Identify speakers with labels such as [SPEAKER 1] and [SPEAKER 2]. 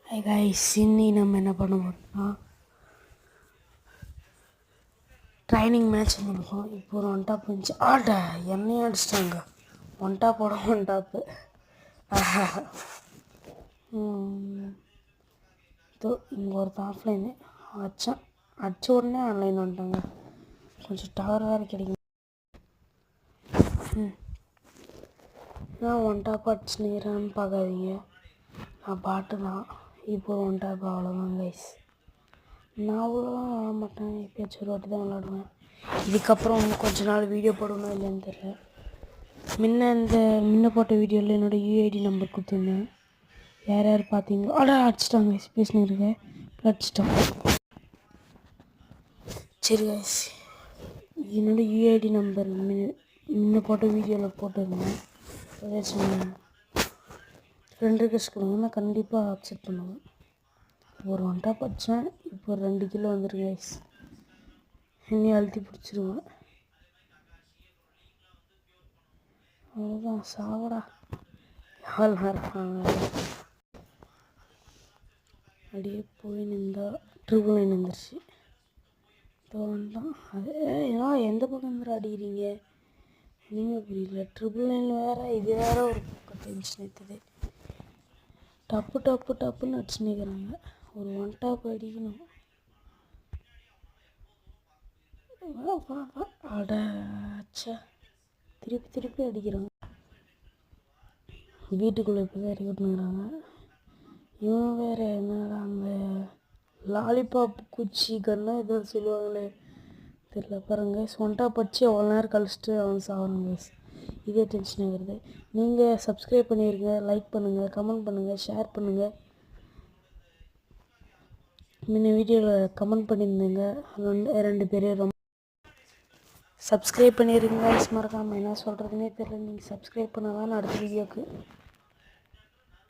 [SPEAKER 1] Hi guys, இன்னி நம்ம என்ன பண்ண போறோம்னா ட்ரைனிங் மேட்ச் பண்ணுவோம். இப்போ ஒரு ஒன் டாப் இருந்துச்சு. என்னையும் அடிச்சிட்டாங்க. ஒன் டாப்போட ஒன் டாப்பு. இதோ இங்கே ஒரு ஆஃப்லைனு அடித்தான். அடித்த உடனே ஆன்லைன் வந்துட்டாங்க. கொஞ்சம் டவர் வேறு கிடைக்கும். நான் ஒன் டாப் அடிச்சுன்னு பார்க்காதீங்க. நான் பாட்டு தான். இப்போ ஒன் டாப் அவ்வளோதான் கைஸ். நான் அவ்வளோதான் விளாட மாட்டேன். எப்பயாச்சும் ஒரு வாட்டி தான் விளாடுவேன். இதுக்கப்புறம் இன்னும் கொஞ்ச நாள் வீடியோ போடணும் இல்லைன்னு தெரியல. முன்ன போட்ட வீடியோவில் என்னோடய யூஐடி நம்பர் கொடுத்துருந்தேன். யார் யார் பார்த்தீங்களோ அடிச்சிட்டாங்க. பேசினு இருக்கேன் அடிச்சிட்டோம். சரி கைஸ், என்னோடய யூஐடி நம்பர் முன்ன போட்ட வீடியோவில் போட்டிருந்தேன். ஏதாச்சும் ஃப்ரெண்ட் ரிக்வெஸ்ட் கொடுங்க, நான் கண்டிப்பாக அக்செப்ட் பண்ணுவேன். ஒரு ஒன் டாப் அடித்தேன். இப்போ 2 கிலோ வந்துருக்கு கைஸ். என்னையும் அழுத்தி பிடிச்சிருவேன். அவ்வளோதான், சாவடா. எவ்வளோ இருப்பாங்க. அப்படியே போய் நின்றா ட்ரிபிள் லைன் வந்துருச்சு. தோன்றான் அது ஏன்னா எந்த பக்கம் இருந்து அடிக்கிறீங்க நீங்கள் புரியல. ட்ரிபிள் லைனில் வேறு இது வேறு ஒரு பக்கம் டென்ஷன் எடுத்தது. டப்பு டப்பு டப்புன்னு அடிச்சுன்னு இருக்கிறாங்க. ஒரு ஒன் டாப் அடிக்கணும். அச்சா, திருப்பி அடிக்கிறாங்க. வீட்டுக்குள்ளே இப்போ தான் இறக்கிட்டுங்கிறாங்க. இவன் வேறு என்னடா அந்த லாலிபாப் குச்சி கன்னா ஏதோ சொல்லுவாங்களே தெரியல. பாருங்க, ஒன் டாப் அடிச்சு அவ்வளோ நேரம் கழிச்சிட்டு அவன் சாப்பிட்றாங்க. இதே டென்ஷன் ஆகுறது. நீங்கள் சப்ஸ்கிரைப் பண்ணிடுங்க, லைக் பண்ணுங்கள், கமெண்ட் பண்ணுங்கள், ஷேர் பண்ணுங்கள். முன்ன வீடியோவில் கமெண்ட் பண்ணியிருந்தேங்க 2 பேர். ரொம்ப சப்ஸ்கிரைப் பண்ணிடுங்க. மறக்காமல் என்ன சொல்கிறதுனே தெரியல. நீங்கள் சப்ஸ்கிரைப் பண்ணால் தான் அடுத்த வீடியோக்கு